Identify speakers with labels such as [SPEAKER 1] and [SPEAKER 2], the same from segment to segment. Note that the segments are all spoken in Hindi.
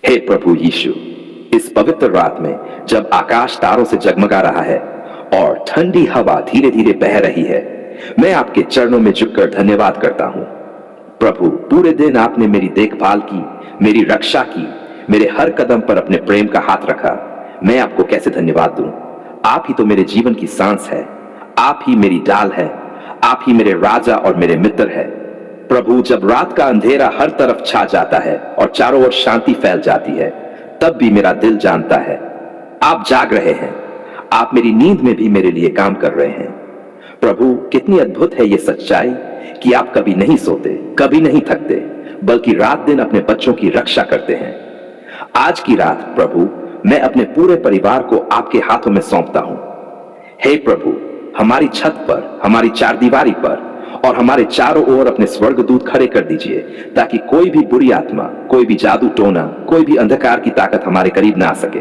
[SPEAKER 1] हे प्रभु यीशु, इस पवित्र रात में जब आकाश तारों से जगमगा रहा है और ठंडी हवा धीरे धीरे बह रही है, मैं आपके चरणों में झुककर धन्यवाद करता हूं। प्रभु, पूरे दिन आपने मेरी देखभाल की, मेरी रक्षा की, मेरे हर कदम पर अपने प्रेम का हाथ रखा। मैं आपको कैसे धन्यवाद दूं? आप ही तो मेरे जीवन की सांस है, आप ही मेरी ढाल है, आप ही मेरे राजा और मेरे मित्र है। प्रभु, जब रात का अंधेरा हर तरफ छा जाता है और चारों ओर शांति फैल जाती है, तब भी मेरा दिल जानता है आप जाग रहे हैं। आप मेरी नींद में भी मेरे लिए काम कर रहे हैं। प्रभु, कितनी अद्भुत है ये सच्चाई कि आप कभी नहीं सोते, कभी नहीं थकते, बल्कि रात दिन अपने बच्चों की रक्षा करते हैं। आज की रात प्रभु, मैं अपने पूरे परिवार को आपके हाथों में सौंपता हूं। हे प्रभु, हमारी छत पर, हमारी चारदीवारी पर और हमारे चारों ओर अपने स्वर्गदूत खड़े कर दीजिए, ताकि कोई भी बुरी आत्मा, कोई भी जादू टोना, कोई भी अंधकार की ताकत हमारे करीब ना आ सके।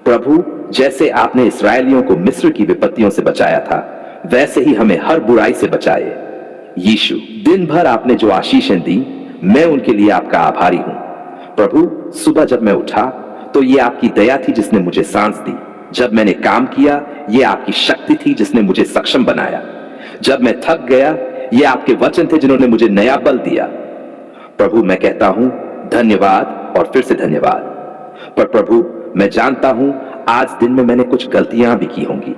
[SPEAKER 1] प्रभु, जैसे आपने इस्राएलियों को मिस्र की विपत्तियों से बचाया था, वैसे ही हमें हर बुराई से बचाए। यीशु, दिन भर आपने जो आशीषें दी, मैं उनके लिए आपका आभारी हूं। प्रभु, सुबह जब मैं उठा तो ये आपकी दया थी जिसने मुझे सांस दी। जब मैंने काम किया, ये आपकी शक्ति थी जिसने मुझे सक्षम बनाया। जब मैं थक गया, ये आपके वचन थे जिन्होंने मुझे नया बल दिया। प्रभु, मैं कहता हूं धन्यवाद और फिर से धन्यवाद। पर प्रभु, मैं जानता हूं आज दिन में मैंने कुछ गलतियां भी की होंगी।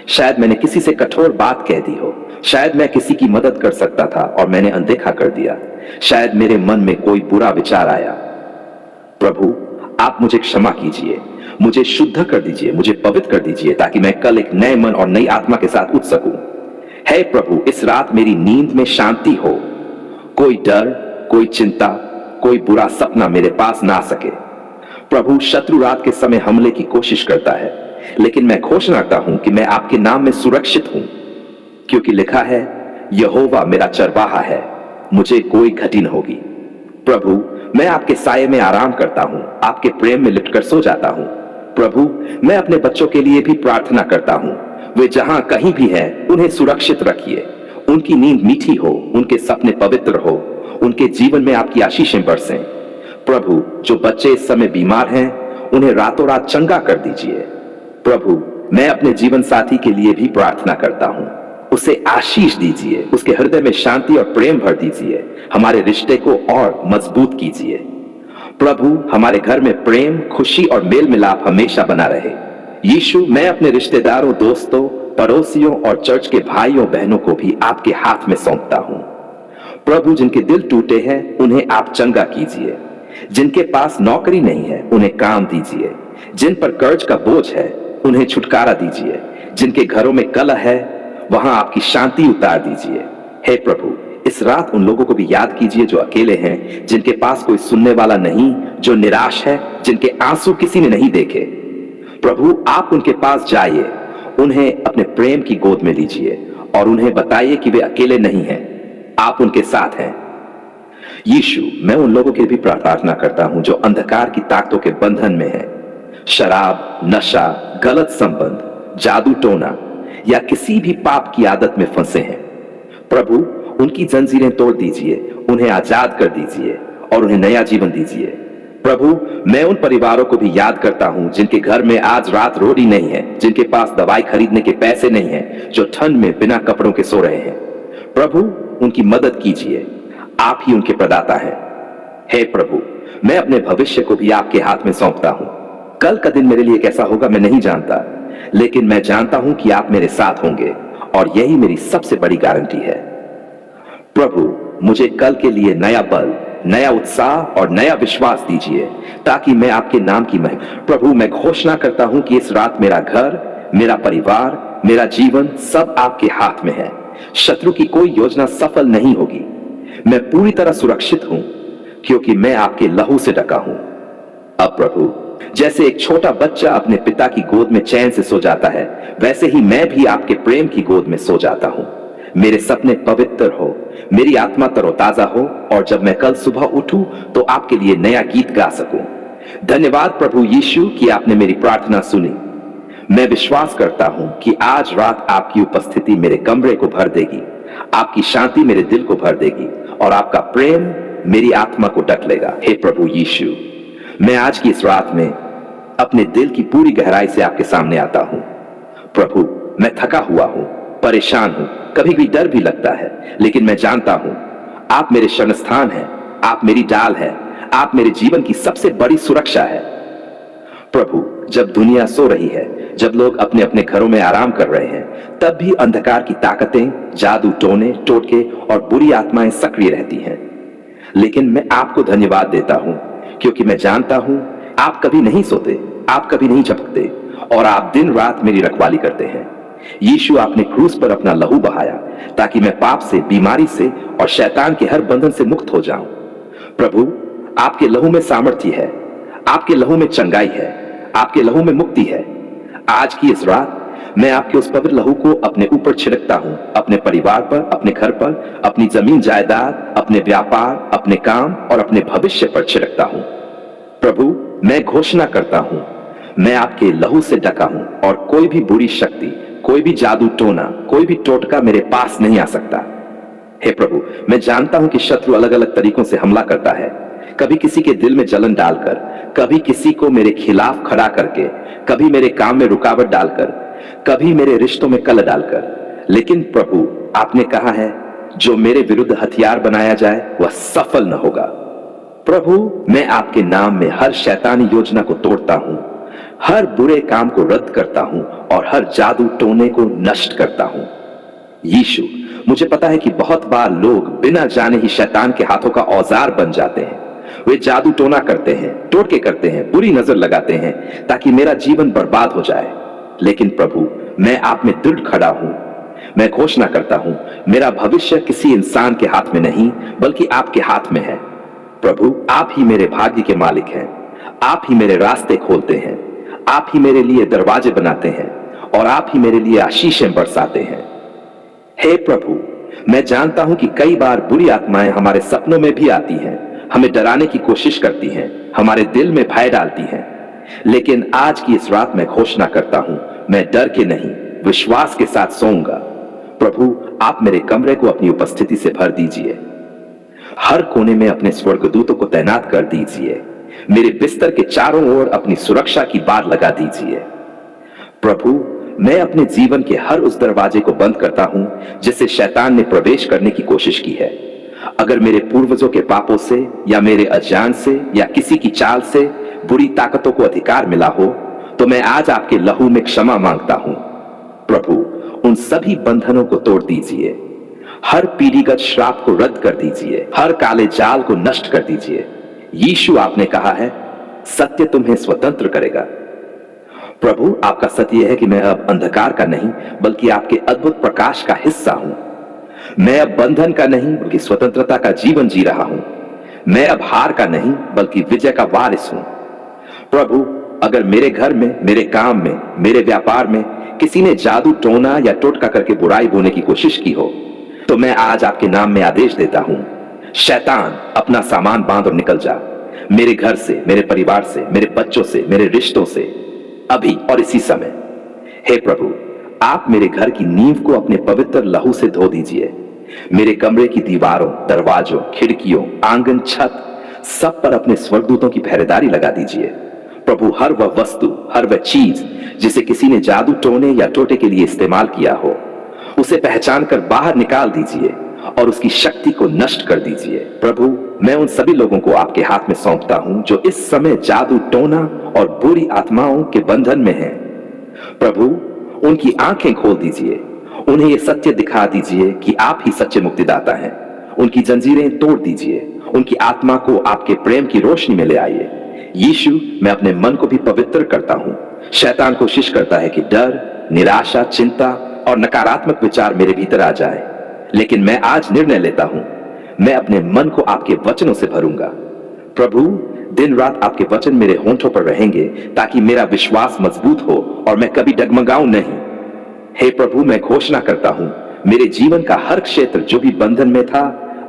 [SPEAKER 1] शायद मैंने किसी से कठोर बात कह दी हो, शायद मैं किसी की मदद कर सकता था और मैंने अनदेखा कर दिया, शायद मेरे मन में कोई बुरा विचार आया। प्रभु, आप मुझे क्षमा कीजिए, मुझे शुद्ध कर दीजिए, मुझे पवित्र कर दीजिए, ताकि मैं कल एक नए मन और नई आत्मा के साथ उठ सकूं। हे प्रभु, इस रात मेरी नींद में शांति हो, कोई डर, कोई चिंता, कोई बुरा सपना मेरे पास ना आ सके। प्रभु, शत्रु रात के समय हमले की कोशिश करता है, लेकिन मैं घोषणा करता हूं कि मैं आपके नाम में सुरक्षित हूं, क्योंकि लिखा है, यहोवा मेरा चरवाहा है, मुझे कोई घटी न होगी। प्रभु, मैं आपके साये में आराम करता हूं, आपके प्रेम में लिपटकर सो जाता हूं। प्रभु, मैं अपने बच्चों के लिए भी प्रार्थना करता हूं। वे जहां कहीं भी हैं, उन्हें सुरक्षित रखिए। उनकी नींद मीठी हो, उनके सपने पवित्र हो, उनके जीवन में आपकी आशीषें बरसें। प्रभु, जो बच्चे इस समय बीमार हैं, उन्हें रातों रात चंगा कर दीजिए। प्रभु, मैं अपने जीवन साथी के लिए भी प्रार्थना करता हूं। उसे आशीष दीजिए, उसके हृदय में शांति और प्रेम भर दीजिए, हमारे रिश्ते को और मजबूत कीजिए। प्रभु, हमारे घर में प्रेम, खुशी और मेल मिलाप हमेशा बना रहे। यीशु, मैं अपने रिश्तेदारों, दोस्तों, पड़ोसियों और चर्च के भाइयों बहनों को भी आपके हाथ में सौंपता हूं। प्रभु, जिनके दिल टूटे हैं, उन्हें आप चंगा कीजिए। जिनके पास नौकरी नहीं है, उन्हें काम दीजिए। जिन पर कर्ज का बोझ है, उन्हें छुटकारा दीजिए। जिनके घरों में कलह है, वहां आपकी शांति उतार दीजिए। हे प्रभु, इस रात उन लोगों को भी याद कीजिए जो अकेले हैं, जिनके पास कोई सुनने वाला नहीं, जो निराश है, जिनके आंसू किसी ने नहीं देखे। प्रभु, आप उनके पास जाइए, उन्हें अपने प्रेम की गोद में लीजिए और उन्हें बताइए कि वे अकेले नहीं हैं, आप उनके साथ हैं। यीशु, मैं उन लोगों के भी प्रार्थना करता हूं जो अंधकार की ताकतों के बंधन में हैं, शराब, नशा, गलत संबंध, जादू टोना या किसी भी पाप की आदत में फंसे हैं। प्रभु, उनकी जंजीरें तोड़ दीजिए, उन्हें आजाद कर दीजिए और उन्हें नया जीवन दीजिए। प्रभु, मैं उन परिवारों को भी याद करता हूं जिनके घर में आज रात रोटी नहीं है, जिनके पास दवाई खरीदने के पैसे नहीं हैं, जो ठंड में बिना कपड़ों के सो रहे हैं। प्रभु, उनकी मदद कीजिए, आप ही उनके प्रदाता हैं। हे प्रभु, मैं अपने भविष्य को भी आपके हाथ में सौंपता हूं। कल का दिन मेरे लिए कैसा होगा मैं नहीं जानता, लेकिन मैं जानता हूं कि आप मेरे साथ होंगे और यही मेरी सबसे बड़ी गारंटी है। प्रभु, मुझे कल के लिए नया बल, नया उत्साह और नया विश्वास दीजिए, ताकि मैं आपके नाम की प्रभु, मैं घोषणा करता हूं कि इस रात मेरा घर, मेरा परिवार, मेरा जीवन सब आपके हाथ में है। शत्रु की कोई योजना सफल नहीं होगी। मैं पूरी तरह सुरक्षित हूं, क्योंकि मैं आपके लहू से ढका हूं। अब प्रभु, जैसे एक छोटा बच्चा अपने पिता की गोद में चैन से सो जाता है, वैसे ही मैं भी आपके प्रेम की गोद में सो जाता हूं। मेरे सपने पवित्र हो, मेरी आत्मा तरोताजा हो और जब मैं कल सुबह उठूं तो आपके लिए नया गीत गा सकूं। धन्यवाद प्रभु यीशु कि आपने मेरी प्रार्थना सुनी। मैं विश्वास करता हूं कि आज रात आपकी उपस्थिति मेरे कमरे को भर देगी, आपकी शांति मेरे दिल को भर देगी और आपका प्रेम मेरी आत्मा को ढक लेगा। हे प्रभु यीशु, मैं आज की इस रात में अपने दिल की पूरी गहराई से आपके सामने आता हूं। प्रभु, मैं थका हुआ हूं, परेशान हूं, कभी कभी डर भी लगता है, लेकिन मैं जानता हूं आप मेरे शरण स्थान हैं, आप मेरी ढाल है, आप मेरे जीवन की सबसे बड़ी सुरक्षा है। प्रभु, जब दुनिया सो रही है, जब लोग अपने अपने घरों में आराम कर रहे हैं, तब भी अंधकार की ताकतें, जादू टोने, टोटके और बुरी आत्माएं सक्रिय रहती हैं। लेकिन मैं आपको धन्यवाद देता हूं, क्योंकि मैं जानता हूं आप कभी नहीं सोते, आप कभी नहीं झपकते और आप दिन रात मेरी रखवाली करते हैं। यीशु, आपने क्रूस पर अपना लहू बहाया ताकि मैं पाप से, बीमारी से और शैतान के हर बंधन से मुक्त हो जाऊं। प्रभु, आपके लहू में सामर्थ्य है, आपके लहू में चंगाई है, आपके लहू में मुक्ति है। आज की इस रात मैं आपके उस पवित्र लहू को अपने ऊपर छिड़कता हूं, अपने परिवार पर, अपने घर पर, अपनी जमीन जायदाद, अपने व्यापार, अपने काम और अपने भविष्य पर छिड़कता हूं। प्रभु, मैं घोषणा करता हूं, मैं आपके लहू से ढका हूं और कोई भी बुरी शक्ति, कोई भी जादू टोना, कोई भी टोटका मेरे पास नहीं आ सकता। हे प्रभु, मैं जानता हूं कि शत्रु अलग अलग तरीकों से हमला करता है, कभी किसी के दिल में जलन डालकर, कभी किसी को मेरे खिलाफ खड़ा करके, कभी मेरे काम में रुकावट डालकर, कभी मेरे रिश्तों में कलह डालकर। लेकिन प्रभु, आपने कहा है जो मेरे विरुद्ध हथियार बनाया जाए वह सफल न होगा। प्रभु, मैं आपके नाम में हर शैतानी योजना को तोड़ता हूं, हर बुरे काम को रद्द करता हूं और हर जादू टोने को नष्ट करता हूं। यीशु, मुझे पता है कि बहुत बार लोग बिना जाने ही शैतान के हाथों का औजार बन जाते हैं। वे जादू टोना करते हैं, टोटके करते हैं, बुरी नजर लगाते हैं ताकि मेरा जीवन बर्बाद हो जाए। लेकिन प्रभु, मैं आप में दृढ़ खड़ा हूं। मैं घोषणा करता हूं, मेरा भविष्य किसी इंसान के हाथ में नहीं बल्कि आपके हाथ में है। प्रभु, आप ही मेरे भाग्य के मालिक हैं, आप ही मेरे रास्ते खोलते हैं, आप ही मेरे लिए दरवाजे बनाते हैं और आप ही मेरे लिए आशीषें बरसाते हैं। हे प्रभु, मैं जानता हूं कि कई बार बुरी आत्माएं हमारे सपनों में भी आती हैं, हमें डराने की कोशिश करती हैं, हमारे दिल में भय डालती हैं। लेकिन आज की इस रात मैं घोषणा करता हूं, मैं डर के नहीं, विश्वास के साथ सोऊंगा। प्रभु, आप मेरे कमरे को अपनी उपस्थिति से भर दीजिए, हर कोने में अपने स्वर्गदूतों को तैनात कर दीजिए, मेरे बिस्तर के चारों ओर अपनी सुरक्षा की बाड़ लगा दीजिए। प्रभु, मैं अपने जीवन के हर उस दरवाजे को बंद करता हूं जिससे शैतान ने प्रवेश करने की कोशिश की है। अगर मेरे पूर्वजों के पापों से या मेरे अज्ञान से या किसी की चाल से बुरी ताकतों को अधिकार मिला हो, तो मैं आज आपके लहू में क्षमा मांगता हूं। प्रभु, उन सभी बंधनों को तोड़ दीजिए, हर पीढ़ीगत श्राप को रद्द कर दीजिए, हर काले जाल को नष्ट कर दीजिए। यीशु, आपने कहा है सत्य तुम्हें स्वतंत्र करेगा। प्रभु, आपका सत्य यह है कि मैं अब अंधकार का नहीं बल्कि आपके अद्भुत प्रकाश का हिस्सा हूं। मैं अब बंधन का नहीं बल्कि स्वतंत्रता का जीवन जी रहा हूं। मैं अब हार का नहीं बल्कि विजय का वारिस हूं। प्रभु, अगर मेरे घर में, मेरे काम में, मेरे व्यापार में किसी ने जादू टोना या टोटका करके बुराई बोने की कोशिश की हो, तो मैं आज आपके नाम में आदेश देता हूं, शैतान, अपना सामान बांध और निकल जा, मेरे घर से, मेरे परिवार से, मेरे बच्चों से, मेरे रिश्तों से, अभी और इसी समय। हे प्रभु, आप मेरे घर की नींव को अपने पवित्र लहू से धो दीजिए। मेरे कमरे की दीवारों, दरवाजों, खिड़कियों, आंगन, छत, सब पर अपने स्वर्गदूतों की पहरेदारी लगा दीजिए। प्रभु, हर वह वस्तु, हर वह चीज जिसे किसी ने जादू टोने या टोटे के लिए इस्तेमाल किया हो, उसे पहचान कर बाहर निकाल दीजिए और उसकी शक्ति को नष्ट कर दीजिए। प्रभु, मैं उन सभी लोगों को आपके हाथ में सौंपता हूं जो इस समय जादू टोना और बुरी आत्माओं के बंधन में हैं। प्रभु, उनकी आंखें खोल दीजिए, उन्हें यह सत्य दिखा दीजिए कि आप ही सच्चे मुक्तिदाता हैं। उनकी जंजीरें तोड़ दीजिए, उनकी आत्मा को आपके प्रेम की रोशनी में ले आइए। यीशु, मैं अपने मन को भी पवित्र करता हूं। शैतान कोशिश करता है कि डर, निराशा, चिंता और नकारात्मक विचार मेरे भीतर आ जाए, लेकिन मैं आज निर्णय लेता हूं, मैं अपने मन को आपके वचनों से भरूंगा। प्रभु, दिन रात आपके वचन मेरे होंठों पर रहेंगे ताकि मेरा विश्वास मजबूत हो और मैं कभी डगमगाऊं नहीं। हे प्रभु, मैं घोषणा करता हूं, मेरे जीवन का हर क्षेत्र जो भी बंधन में था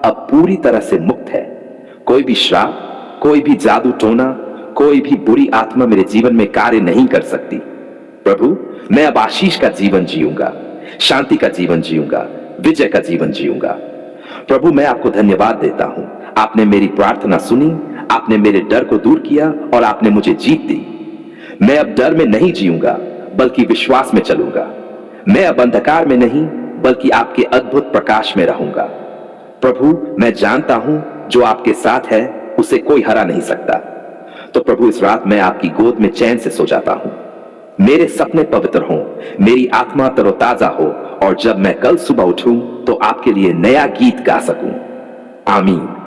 [SPEAKER 1] अब पूरी तरह से मुक्त है। कोई भी श्राप, कोई भी जादू टोना, कोई भी बुरी आत्मा मेरे जीवन में कार्य नहीं कर सकती। प्रभु, मैं अब आशीष का जीवन जीऊंगा, शांति का जीवन जीऊंगा, विजय का जीवन जीऊंगा। प्रभु, मैं आपको धन्यवाद देता हूं, आपने मेरी प्रार्थना सुनी, आपने मेरे डर को दूर किया और आपने मुझे जीत दी। मैं अब डर में नहीं जीऊंगा, बल्कि विश्वास में चलूंगा। मैं अब अंधकार में नहीं, बल्कि आपके अद्भुत प्रकाश में रहूंगा। प्रभु, मैं जानता हूं जो आपके साथ है उसे कोई हरा नहीं सकता। तो प्रभु, इस रात मैं आपकी गोद में चैन से सो जाता हूं। मेरे सपने पवित्र हों, मेरी आत्मा तरोताजा हो, और जब मैं कल सुबह उठूं तो आपके लिए नया गीत गा सकूं। आमीन।